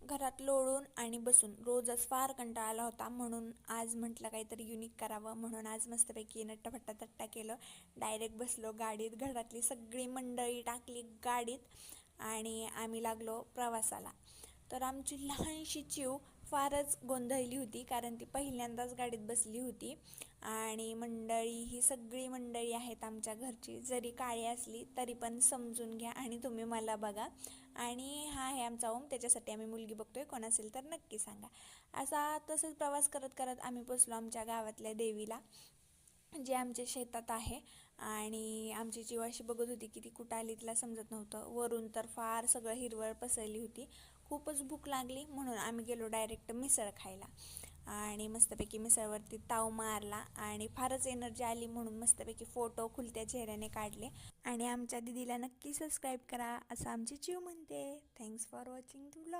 घरात लोळून आणि बसून रोजच फार कंटाळा आला होता, म्हणून आज म्हटलं काहीतरी युनिक करावं. म्हणून आज मस्तपैकी नट्टाफट्टा तट्टा केलं. डायरेक्ट बसलो गाडीत, घरातली सगळी मंडळी टाकली गाडीत आणि आम्ही लागलो प्रवासाला. तर आमची लहानशी चिव फारच गोंधळली होती, कारण ती पहिल्यांदाच गाडीत बसली होती. आणि मंडळी ही सगळी मंडळी आहेत आमच्या घरची, जरी काळी असली तरी पण समजून घ्या आणि तुम्ही मला बघा. आणि हा आहे आमचा ओम, त्याच्यासाठी आम्ही मुलगी बघतोय, कोण असेल तर नक्की सांगा. असा तसंच प्रवास करत करत आम्ही पोचलो आमच्या गावातल्या देवीला, जे आमच्या शेतात आहे. आणि आमची जीव अशी बघत होती की ती कुठं आली तिला समजत नव्हतं. वरून तर फार सगळं हिरवळ पसरली होती. खूपच भूक लागली, म्हणून आम्ही गेलो डायरेक्ट मिसळ खायला. आणि मस्तपैकी मिसळवरती ताव मारला आणि फारच एनर्जी आली, म्हणून मस्तपैकी फोटो खुलत्या चेहऱ्याने काढले. आणि आमच्या दीदीला नक्की सबस्क्राईब करा असं आमची चिव म्हणते. Thanks for watching the vlog.